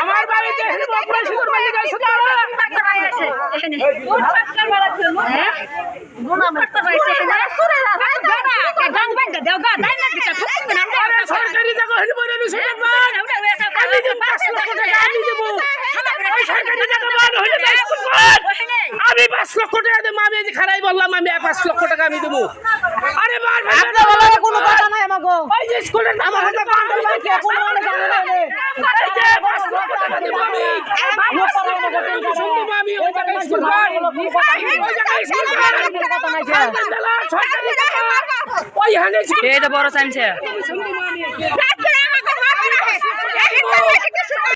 আমার বাড়িতে সরকারি জায়গা হলে আমি 5 লক্ষ টাকা দেবো। আমি খারাই বললাম আমি 5 লক্ষ টাকা আমি দেবো। আরে কোনো কথা নাই আমাকে ওই যে স্কুলের আমার হাতে বান্ডেল বাইকে কোনো মানে জানে না রে এই যে 5 লক্ষ টাকা দেবো আমি আমি ওই জায়গায় স্কুল করি ওই জায়গায় স্কুল করি কোনো কথা নাই সরকারি জায়গা ওই হানে এটা বড় চাইছে